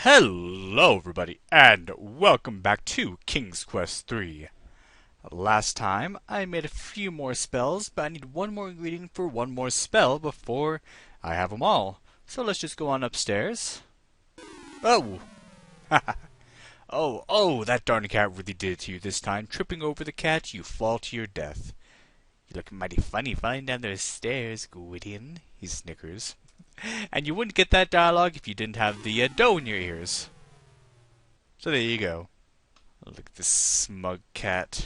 Hello everybody, and welcome back to King's Quest 3. Last time, I made a few more spells, but I need one more ingredient for one more spell before I have them all. So let's just go on upstairs. Oh! oh, that darn cat really did it to you this time. Tripping over the cat, you fall to your death. You look mighty funny falling down those stairs, Gwydion, he snickers. And you wouldn't get that dialogue if you didn't have the dough in your ears. So there you go. Look at this smug cat.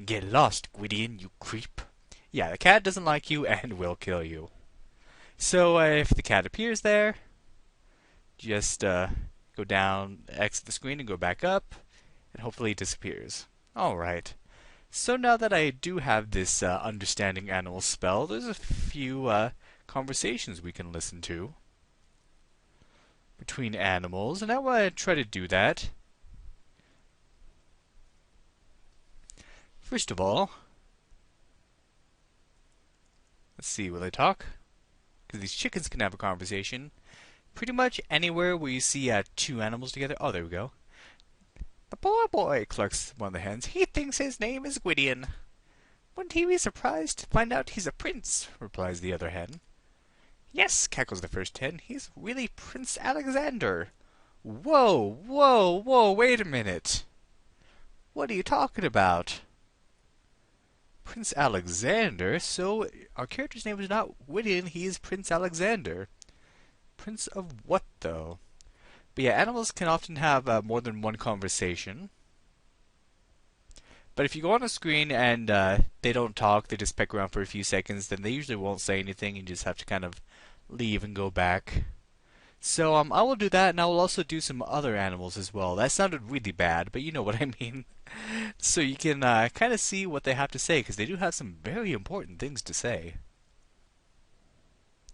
Get lost, Gwydion, you creep. Yeah, the cat doesn't like you and will kill you. So if the cat appears there, just go down, exit the screen and go back up, and hopefully it disappears. Alright. So now that I do have this understanding animal spell, there's a few conversations we can listen to between animals, and I want to try to do that. First of all, let's see, will they talk? Because these chickens can have a conversation pretty much anywhere where you see two animals together. Oh, there we go. The poor boy, clucks one of the hens. He thinks his name is Gwydion. Wouldn't he be surprised to find out he's a prince? Replies the other hen. Yes, cackles the first hen. He's really Prince Alexander. Whoa, wait a minute. What are you talking about? Prince Alexander? So our character's name is not Gwydion, he is Prince Alexander. Prince of what, though? But yeah, animals can often have more than one conversation. But if you go on a screen and they don't talk, they just peck around for a few seconds, then they usually won't say anything. You just have to kind of leave and go back. So I will do that, and I will also do some other animals as well. That sounded really bad, but you know what I mean. So you can kind of see what they have to say, because they do have some very important things to say.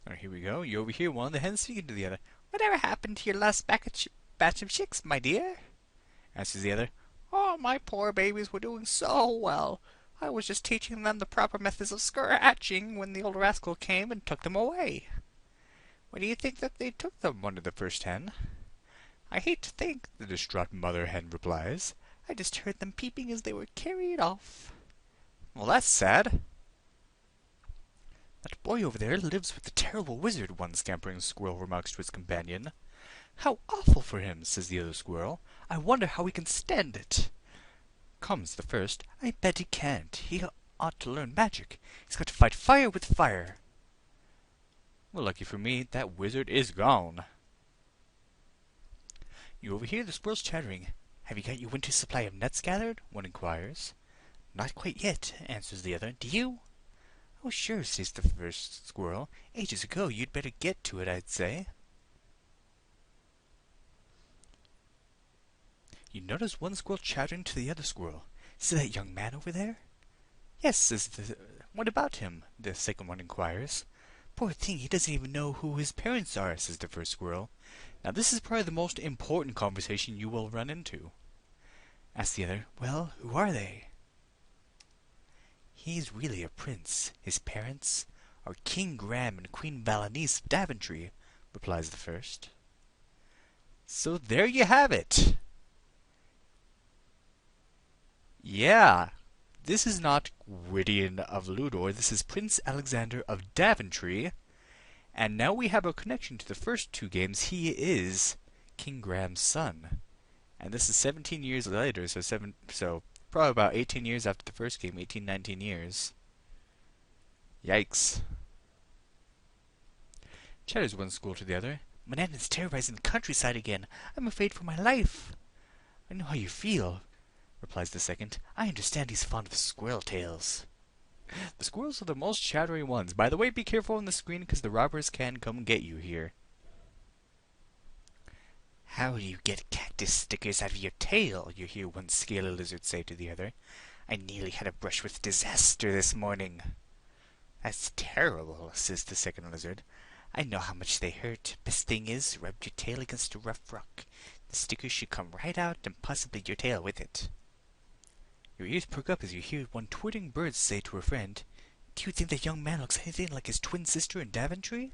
Alright, here we go. You overhear one of the hens speaking to the other. Whatever happened to your last batch of chicks, my dear? Answers the other. Oh, my poor babies were doing so well. I was just teaching them the proper methods of scratching when the old rascal came and took them away. Where do you think that they took them? Wondered the first hen. I hate to think, the distraught mother hen replies. I just heard them peeping as they were carried off. Well, that's sad. That boy over there lives with the terrible wizard, one scampering squirrel remarks to his companion. How awful for him, says the other squirrel. I wonder how he can stand it. Comes the first. I bet he can't. He ought to learn magic. He's got to fight fire with fire. Well, lucky for me, that wizard is gone. You overhear the squirrels chattering. Have you got your winter supply of nuts gathered? One inquires. Not quite yet, answers the other. Do you? Oh, sure, says the first squirrel. Ages ago, you'd better get to it, I'd say. You notice one squirrel chattering to the other squirrel. See that young man over there? Yes, says the... What about him? The second one inquires. Poor thing, he doesn't even know who his parents are, says the first squirrel. Now this is probably the most important conversation you will run into. Asks the other, well, who are they? He's really a prince. His parents are King Graham and Queen Valanice of Daventry, replies the first. So there you have it. Yeah, this is not Gwydion of Ludor, this is Prince Alexander of Daventry. And now we have a connection to the first two games. He is King Graham's son. And this is 17 years later, so probably about 18 years after the first game, 18, 19 years. Yikes. Chatters one squirrel to the other. Manana's terrorizing the countryside again. I'm afraid for my life. I know how you feel, replies the second. I understand he's fond of squirrel tales. The squirrels are the most chattery ones. By the way, be careful on the screen because the robbers can come get you here. How do you get cactus stickers out of your tail? You hear one scaly lizard say to the other. I nearly had a brush with disaster this morning. That's terrible, says the second lizard. I know how much they hurt. Best thing is, rub your tail against a rough rock. The stickers should come right out and possibly your tail with it. Your ears perk up as you hear one twittering bird say to a friend, Do you think that young man looks anything like his twin sister in Daventry?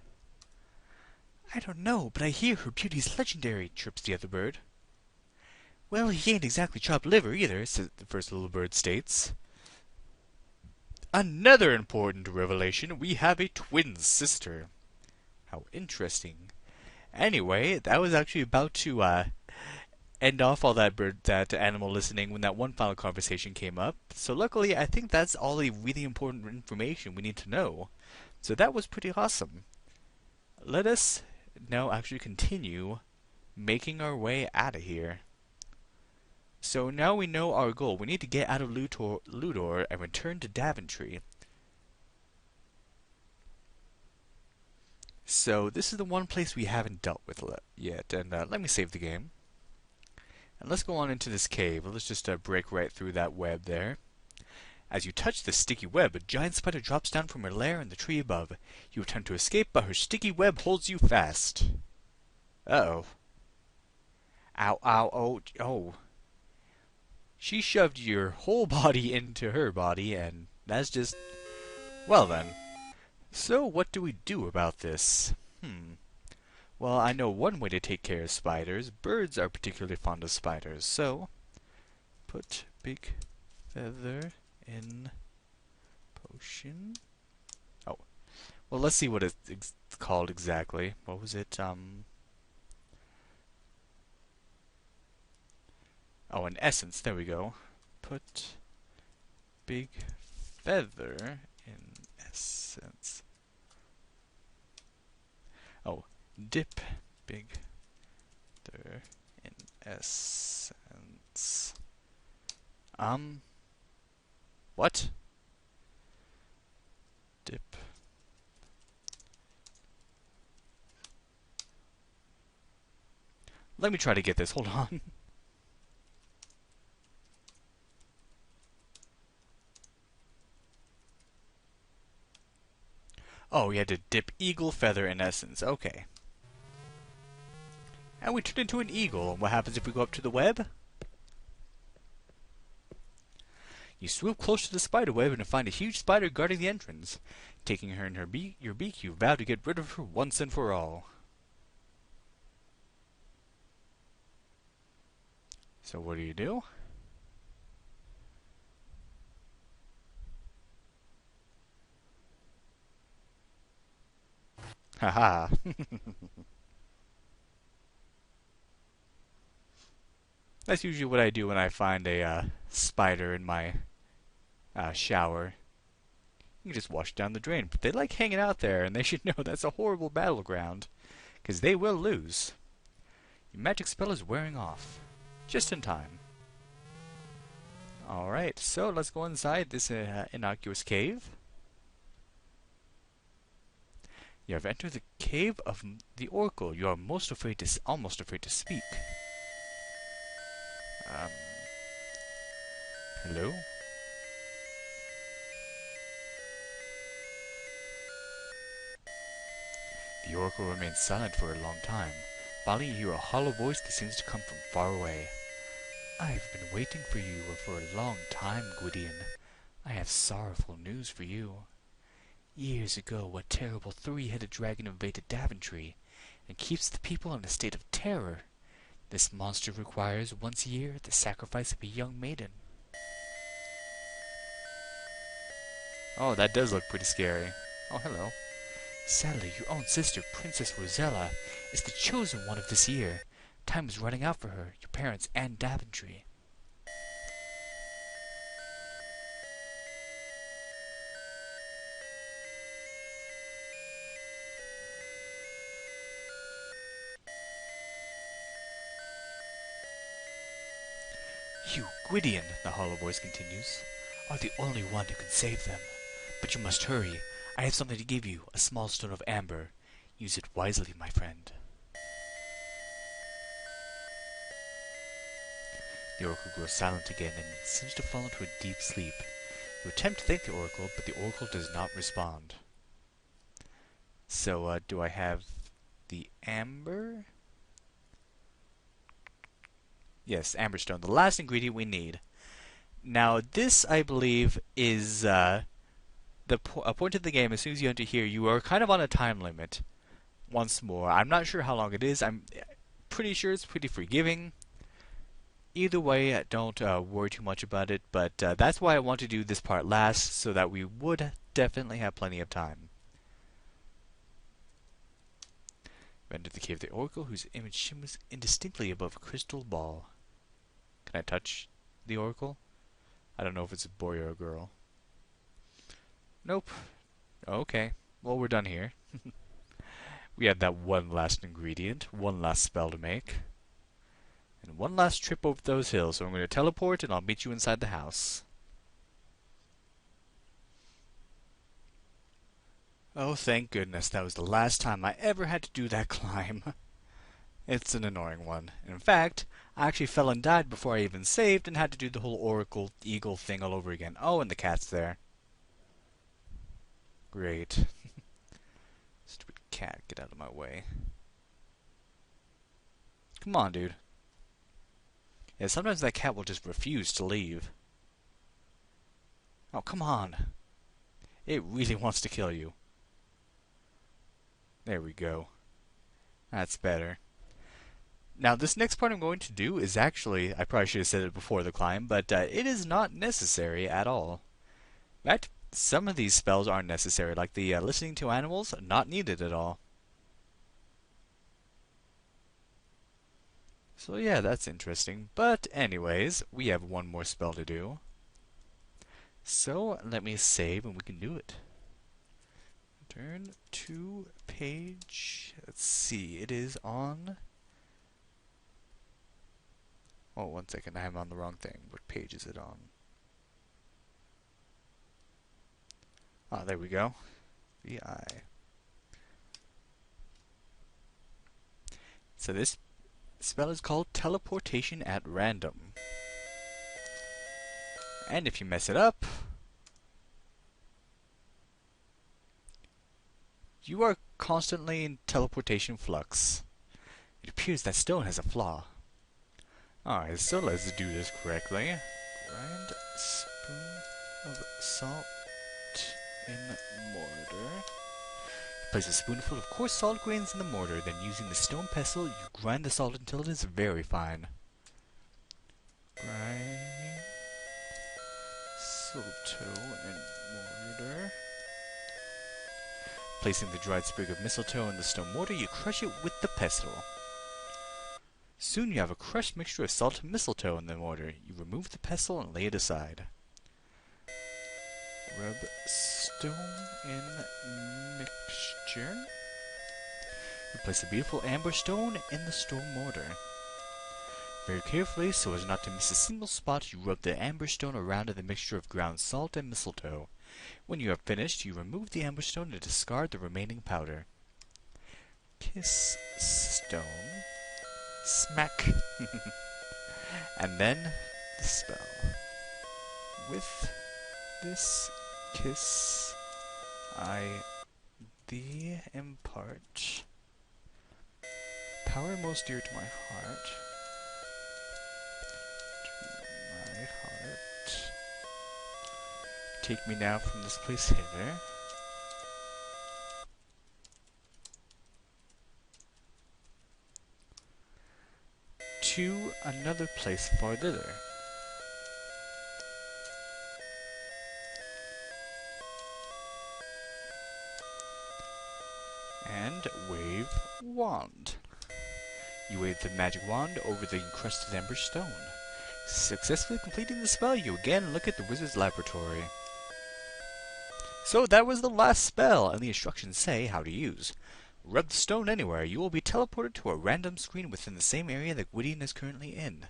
I don't know, but I hear her beauty's legendary, chirps the other bird. Well, he ain't exactly chopped liver either, says the first little bird states. Another important revelation, we have a twin sister. How interesting. Anyway, that was actually about to end off all that animal listening when that one final conversation came up. So luckily, I think that's all the really important information we need to know. So that was pretty awesome. Let us now actually continue making our way out of here. So now we know our goal. We need to get out of Ludor and return to Daventry. So this is the one place we haven't dealt with yet. And let me save the game. And let's go on into this cave. Let's just break right through that web there. As you touch the sticky web, a giant spider drops down from her lair in the tree above. You attempt to escape, but her sticky web holds you fast. Uh-oh. Ow, ow, oh, oh. She shoved your whole body into her body, and that's just... Well then. So what do we do about this? Well, I know one way to take care of spiders. Birds are particularly fond of spiders, so... Put big feather in potion. Oh. Well, let's see what it's called exactly. What was it? Oh, an essence. There we go. Put big feather in essence. Oh, dip big feather in essence. What? Dip. Let me try to get this. Hold on. Oh, we had to dip eagle feather in essence. Okay. And we turned into an eagle. And what happens if we go up to the web? You swoop close to the spider web and find a huge spider guarding the entrance. Taking her in your beak, you vow to get rid of her once and for all. So what do? Haha. That's usually what I do when I find a spider in my shower. You can just wash down the drain. But they like hanging out there, and they should know that's a horrible battleground. Because they will lose. Your magic spell is wearing off. Just in time. Alright, so let's go inside this innocuous cave. You have entered the cave of the Oracle. You are almost afraid to speak. Hello? The Oracle remains silent for a long time. Finally, you hear a hollow voice that seems to come from far away. I've been waiting for you for a long time, Gwydion. I have sorrowful news for you. Years ago, a terrible three-headed dragon invaded Daventry and keeps the people in a state of terror. This monster requires once a year the sacrifice of a young maiden. Oh, that does look pretty scary. Oh, hello. Sadly, your own sister, Princess Rosella, is the chosen one of this year. Time is running out for her, your parents, and Daventry. You, Gwydion, the hollow voice continues, are the only one who can save them. But you must hurry. I have something to give you, a small stone of amber. Use it wisely, my friend. The Oracle grows silent again and seems to fall into a deep sleep. You attempt to thank the Oracle, but the Oracle does not respond. So, do I have the amber? Yes, amberstone, the last ingredient we need. Now, this, I believe, is a point of the game. As soon as you enter here, you are kind of on a time limit. once more. I'm not sure how long it is. I'm pretty sure it's pretty forgiving. Either way, don't worry too much about it, but that's why I want to do this part last, so that we would definitely have plenty of time. We enter the cave of the oracle, whose image shimmers indistinctly above a crystal ball. Can I touch the oracle? I don't know if it's a boy or a girl. Nope. Okay. Well, we're done here. We have that one last ingredient, one last spell to make. And one last trip over those hills, so I'm going to teleport and I'll meet you inside the house. Oh, thank goodness, that was the last time I ever had to do that climb. It's an annoying one. In fact, I actually fell and died before I even saved and had to do the whole Oracle Eagle thing all over again. Oh, and the cat's there. Great. Stupid cat, get out of my way. Come on, dude. Yeah, sometimes that cat will just refuse to leave. Oh, come on. It really wants to kill you. There we go. That's better. Now, this next part I'm going to do is actually, I probably should have said it before the climb, but it is not necessary at all. In fact, some of these spells aren't necessary, like the listening to animals, not needed at all. So yeah, that's interesting. But anyways, we have one more spell to do. So let me save and we can do it. Turn to page, let's see, it is on... Oh, 1 second, I'm on the wrong thing. What page is it on? Ah, there we go. VI. So this spell is called Teleportation at Random. And if you mess it up, you are constantly in teleportation flux. It appears that stone has a flaw. Alright, so let's do this correctly. Grind a spoon of salt in mortar. Place a spoonful of coarse salt grains in the mortar, then using the stone pestle, you grind the salt until it is very fine. Grind mistletoe and mortar. Placing the dried sprig of mistletoe in the stone mortar, you crush it with the pestle. Soon you have a crushed mixture of salt and mistletoe in the mortar. You remove the pestle and lay it aside. Rub stone in mixture. You place a beautiful amber stone in the stone mortar. Very carefully, so as not to miss a single spot, you rub the amber stone around in the mixture of ground salt and mistletoe. When you have finished, you remove the amber stone and discard the remaining powder. Kiss stone. Smack. And then the spell. With this kiss, I thee impart power most dear to my heart. To my heart. Take me now from this place hither. To another place far thither. And wave wand. You wave the magic wand over the encrusted amber stone. Successfully completing the spell, you again look at the wizard's laboratory. So that was the last spell, and the instructions say how to use. Rub the stone anywhere. You will be teleported to a random screen within the same area that Gwydion is currently in.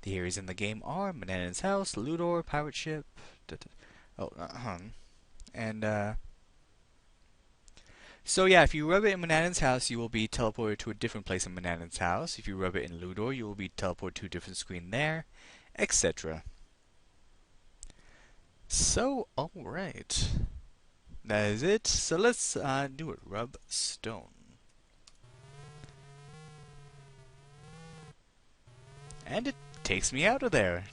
The areas in the game are Manannan's house, Ludor, pirate ship, so yeah, if you rub it in Manannan's house, you will be teleported to a different place in Manannan's house. If you rub it in Ludor, you will be teleported to a different screen there, etc. So, alright. That is it. So let's do it. Rub stone. And it takes me out of there.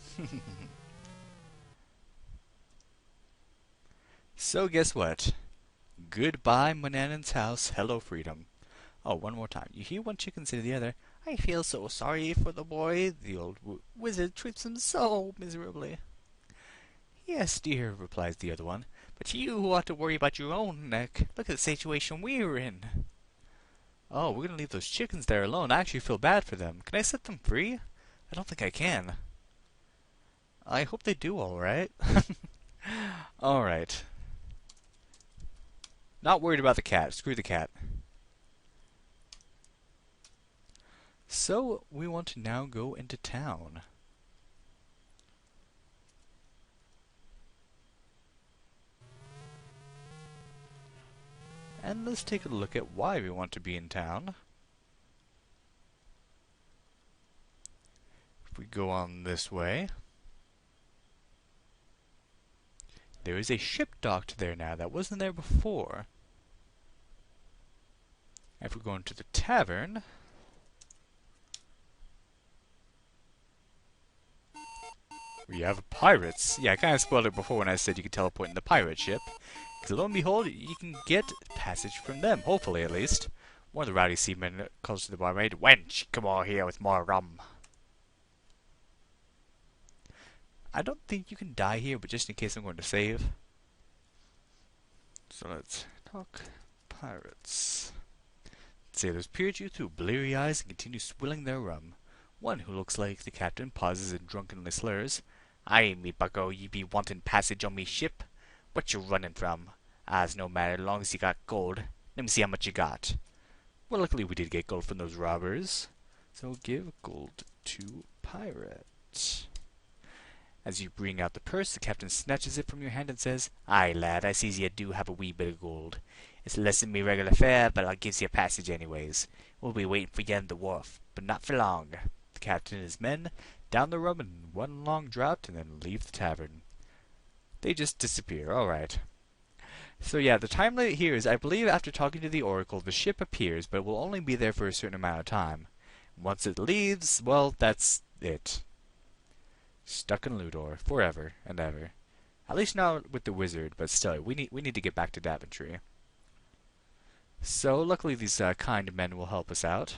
So guess what? Goodbye Manannan's house, hello freedom. Oh, one more time. You hear one chicken say to the other, I feel so sorry for the boy. The old wizard treats him so miserably. Yes, dear, replies the other one, but you ought to worry about your own neck. Look at the situation we're in. Oh, we're gonna leave those chickens there alone. I actually feel bad for them. Can I set them free? I don't think I can. I hope they do alright. Alright. Not worried about the cat. Screw the cat. So, we want to now go into town. And let's take a look at why we want to be in town. If we go on this way, there is a ship docked there now that wasn't there before. If we go into the tavern, we have pirates. Yeah, I kind of spoiled it before when I said you could teleport in the pirate ship. Because lo and behold, you can get passage from them, hopefully at least. One of the rowdy seamen calls to the barmaid, Wench, come on here with more rum. I don't think you can die here, but just in case I'm going to save. So let's talk pirates. Sailors peer at you through bleary eyes and continue swilling their rum. One who looks like the captain pauses and drunkenly slurs. Aye, me bucko, ye be wanting passage on me ship? What you running from? Ah's no matter, long as you got gold. Let me see how much you got. Well, luckily we did get gold from those robbers. So give gold to pirate. As you bring out the purse, the captain snatches it from your hand and says, Aye, lad, I sees ye do have a wee bit of gold. It's less than me regular fare, but I'll give you a passage anyways. We'll be waiting for ye in the wharf, but not for long. The captain and his men down the rum in one long draught and then leave the tavern. They just disappear, alright. So yeah, the time limit here is, I believe after talking to the oracle, the ship appears, but it will only be there for a certain amount of time. Once it leaves, well, that's it. Stuck in Ludor, forever and ever. At least not with the wizard, but still, we need to get back to Daventry. So, luckily these kind men will help us out.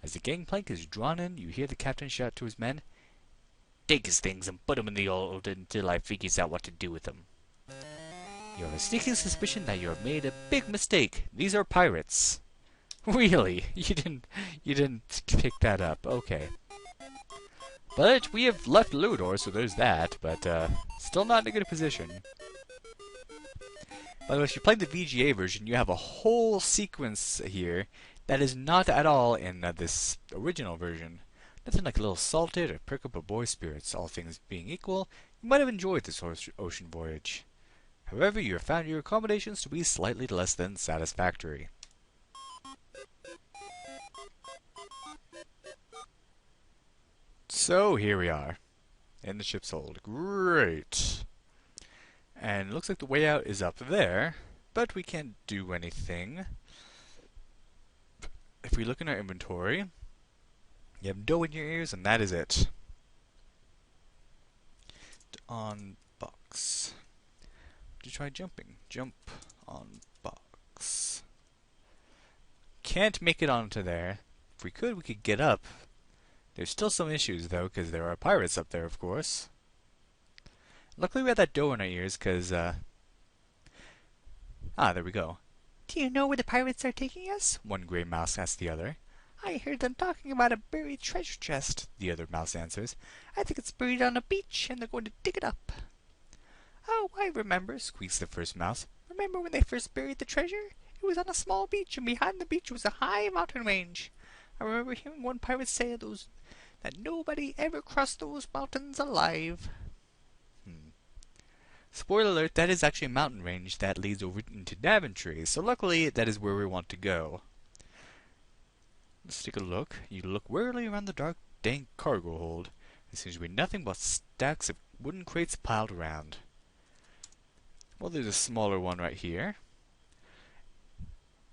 As the gangplank is drawn in, you hear the captain shout to his men, Take his things and put 'em in the hold until I figures out what to do with them. You have a sneaking suspicion that you have made a big mistake. These are pirates. Really? You didn't pick that up. Okay. But we have left Ludor, so there's that, but still not in a good position. By the way, if you play the VGA version, you have a whole sequence here that is not at all in this original version. Nothing like a little salted or prick up a boy's spirits. All things being equal, you might have enjoyed this ocean voyage. However, you have found your accommodations to be slightly less than satisfactory. So here we are, in the ship's hold. Great. And it looks like the way out is up there, but we can't do anything. If we look in our inventory, you have dough in your ears, and that is it. On box. Would you try jumping? Jump on box. Can't make it onto there. If we could get up. There's still some issues, though, because there are pirates up there, of course. Luckily we have that dough in our ears, because, there we go. Do you know where the pirates are taking us? One gray mouse asks the other. I heard them talking about a buried treasure chest, the other mouse answers. I think it's buried on a beach, and they're going to dig it up. Oh, I remember, squeaks the first mouse. Remember when they first buried the treasure? It was on a small beach, and behind the beach was a high mountain range. I remember hearing one pirate say that nobody ever crossed those mountains alive. Spoiler alert, that is actually a mountain range that leads over into Daventry, so luckily that is where we want to go. Let's take a look. You look warily around the dark, dank cargo hold. There seems to be nothing but stacks of wooden crates piled around. Well, there's a smaller one right here.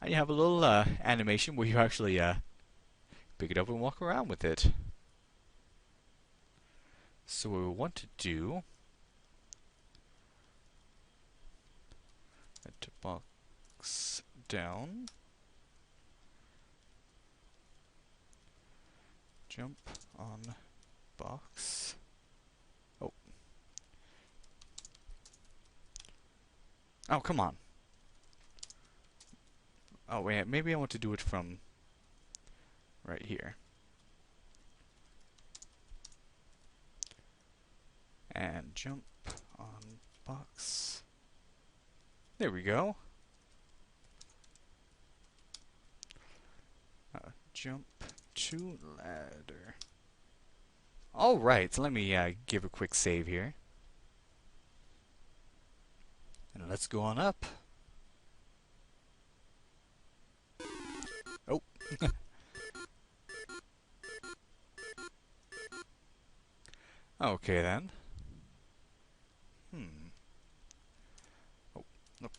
And you have a little animation where you actually pick it up and walk around with it. So what we want to do... box box down. Jump on box. Oh. Oh, come on. Oh, wait, maybe I want to do it from right here. And jump on box. There we go. Jump to ladder. Alright, so let me give a quick save here. And let's go on up. Oh. Okay then. Oh, look.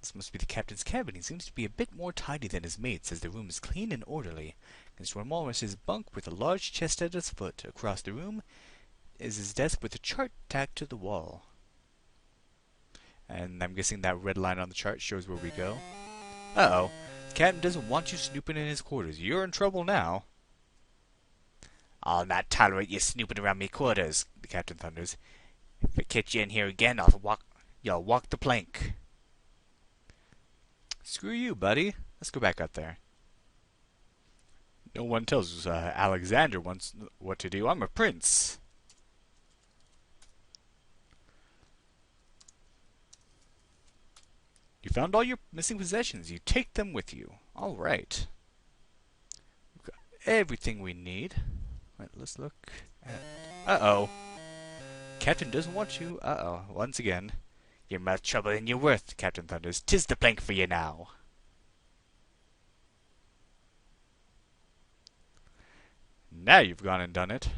This must be the captain's cabin. He seems to be a bit more tidy than his mates, as the room is clean and orderly. Against Ramon his bunk with a large chest at its foot. Across the room is his desk with a chart tacked to the wall. And I'm guessing that red line on the chart shows where we go. Uh-oh. The captain doesn't want you snooping in his quarters. You're in trouble now. I'll not tolerate you snooping around me quarters, the captain thunders. If I catch you in here again, you'll walk the plank. Screw you, buddy. Let's go back up there. No one tells Alexander what to do. I'm a prince. You found all your missing possessions. You take them with you. All right. We've got everything we need. Right, let's look at... Uh-oh. Captain doesn't want you. Uh-oh. Once again. You're more trouble than you're worth, Captain thunders. 'Tis the plank for you now. Now you've gone and done it.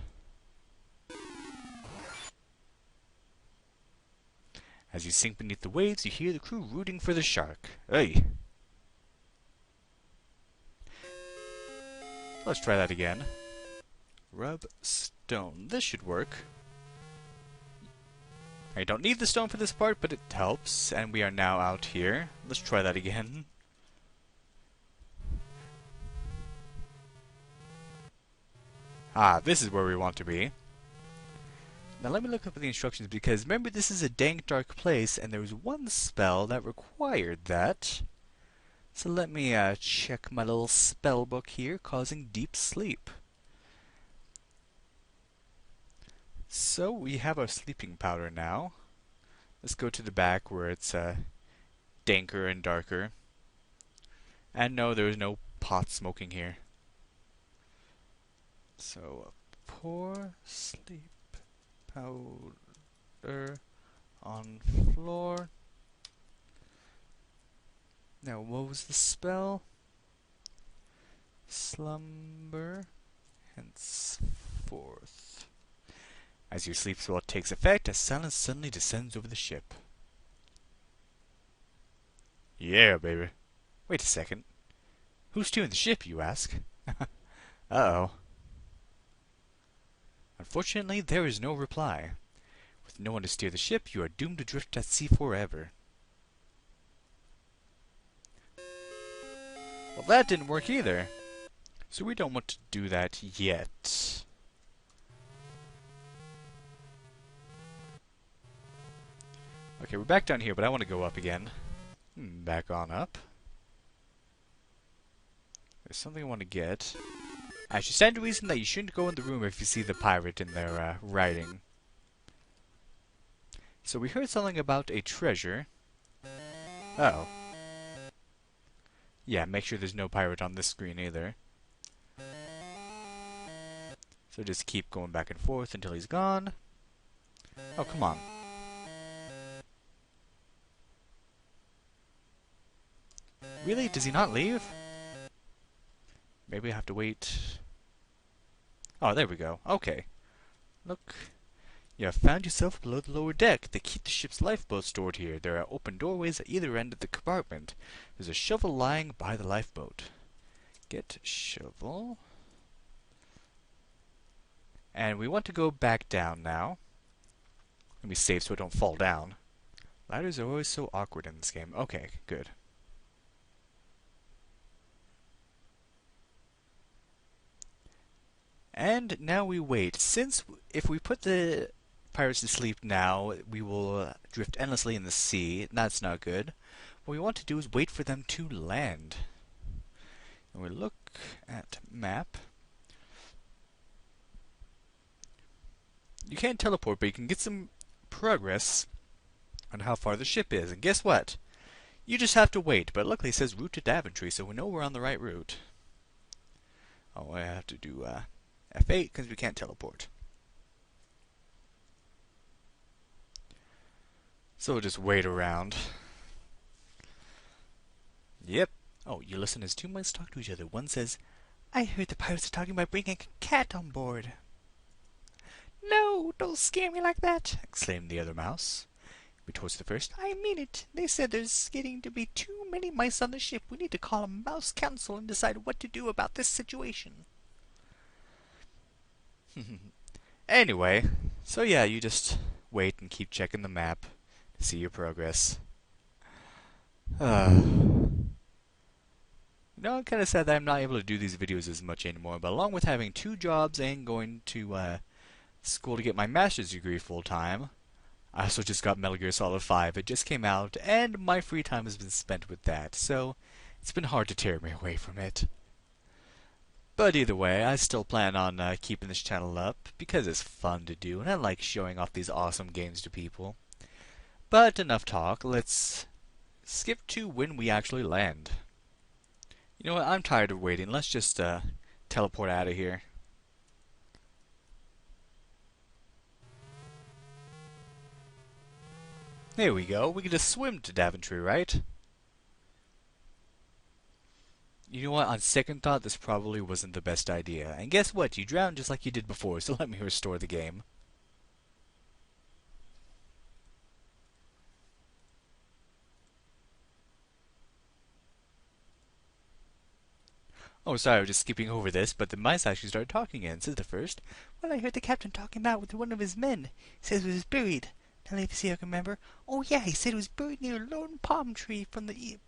As you sink beneath the waves, you hear the crew rooting for the shark. Hey! Let's try that again. Rub stone. This should work. I don't need the stone for this part, but it helps. And we are now out here. Let's try that again. Ah, this is where we want to be. Now let me look up the instructions, because remember this is a dank dark place and there was one spell that required that. So let me check my little spell book here, causing deep sleep. So we have our sleeping powder now. Let's go to the back where it's danker and darker. And no, there is no pot smoking here. So pour sleep powder on floor. Now, what was the spell? Slumber henceforth. As your sleep spell takes effect, a silence suddenly descends over the ship. Yeah, baby. Wait a second. Who's steering the ship, you ask? Uh-oh. Unfortunately, there is no reply. With no one to steer the ship, you are doomed to drift at sea forever. Well, that didn't work either. So we don't want to do that yet. Okay, we're back down here, but I want to go up again. Back on up. There's something I want to get. I should stand to reason that you shouldn't go in the room if you see the pirate in there writing. So we heard something about a treasure. Uh-oh. Yeah, make sure there's no pirate on this screen either. So just keep going back and forth until he's gone. Oh, come on. Really? Does he not leave? Maybe I have to wait. Oh, there we go. Okay. Look. You have found yourself below the lower deck. They keep the ship's lifeboat stored here. There are open doorways at either end of the compartment. There's a shovel lying by the lifeboat. Get shovel. And we want to go back down now. Let me save so I don't fall down. Ladders are always so awkward in this game. Okay, good. And now we wait. Since if we put the pirates to sleep now, we will drift endlessly in the sea. That's not good. What we want to do is wait for them to land. And we look at map. You can't teleport, but you can get some progress on how far the ship is. And guess what? You just have to wait. But luckily it says route to Daventry, so we know we're on the right route. Oh, I have to do F8 because we can't teleport. So we'll just wait around. Yep. Oh, you listen as two mice talk to each other. One says, I heard the pirates are talking about bringing a cat on board. No, don't scare me like that, exclaimed the other mouse. Retorts the first. I mean it. They said there's getting to be too many mice on the ship. We need to call a mouse council and decide what to do about this situation. Anyway, so yeah, you just wait and keep checking the map to see your progress. I'm kind of sad that I'm not able to do these videos as much anymore, but along with having 2 jobs and going to school to get my master's degree full-time, I also just got Metal Gear Solid 5. It just came out, and my free time has been spent with that, so it's been hard to tear me away from it. But either way, I still plan on keeping this channel up, because it's fun to do, and I like showing off these awesome games to people. But enough talk, let's skip to when we actually land. You know what, I'm tired of waiting, let's just teleport out of here. There we go, we can just swim to Daventry, right? You know what, on second thought, this probably wasn't the best idea. And guess what, you drowned just like you did before, so let me restore the game. Oh, sorry, I was just skipping over this, but the mice actually started talking again, says the first. Well, I heard the captain talking about with one of his men. He says it was buried. Now let me see if I can remember. Oh yeah, he said it was buried near a lone palm tree from the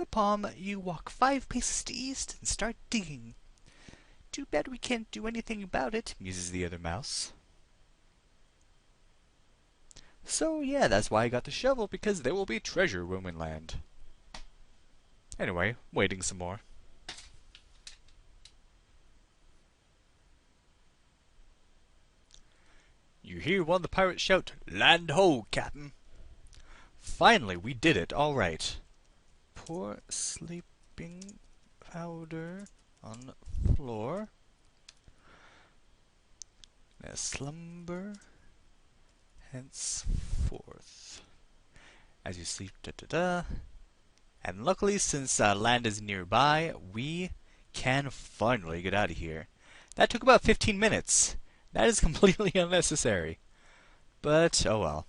palm, you walk 5 paces to east and start digging. Too bad we can't do anything about it, muses the other mouse. So yeah, that's why I got the shovel, because there will be treasure when we land. Anyway, waiting some more. You hear one of the pirates shout, "Land ho, Captain!" Finally, we did it, alright. Pour sleeping powder on floor. Now slumber henceforth. As you sleep, da-da-da. And luckily, since land is nearby, we can finally get out of here. That took about 15 minutes. That is completely unnecessary. But, oh well.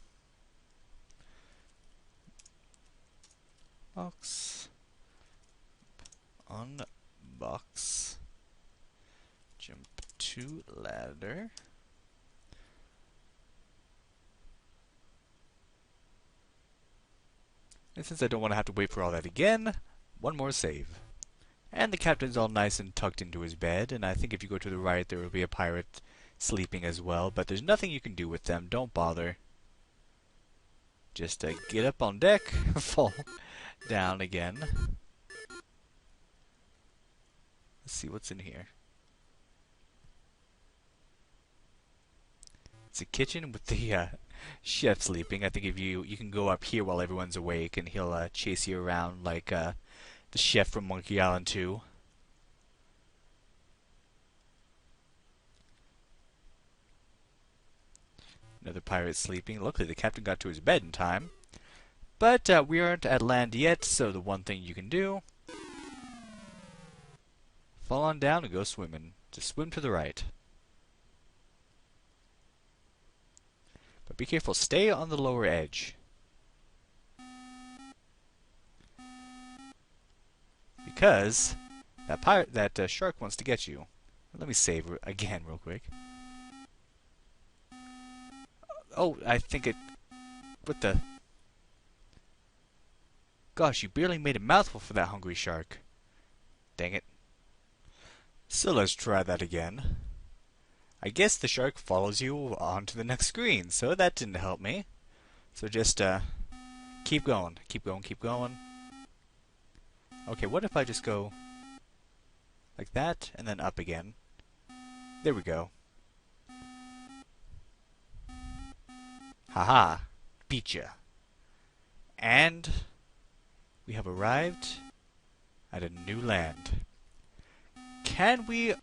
Box. Unbox. Jump to ladder. And since I don't want to have to wait for all that again, one more save. And the captain's all nice and tucked into his bed, and I think if you go to the right there will be a pirate sleeping as well, but there's nothing you can do with them, don't bother. Just get up on deck, fall down again. Let's see what's in here. It's a kitchen with the chef sleeping. I think if you can go up here while everyone's awake, and he'll chase you around like the chef from Monkey Island 2. Another pirate sleeping. Luckily, the captain got to his bed in time. But we aren't at land yet, so the one thing you can do, fall on down and go swimming. Just swim to the right. But be careful, stay on the lower edge. Because that shark wants to get you. Let me save again real quick. Oh, I think it... What the... Gosh, you barely made a mouthful for that hungry shark. Dang it. So let's try that again. I guess the shark follows you on to the next screen, so that didn't help me. So just keep going, keep going, keep going. Okay, what if I just go like that and then up again? There we go. Haha, beat ya. And we have arrived at a new land. Can we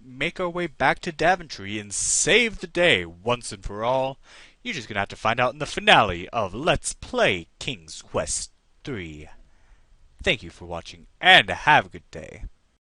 make our way back to Daventry and save the day once and for all? You're just gonna have to find out in the finale of Let's Play King's Quest 3. Thank you for watching, and have a good day.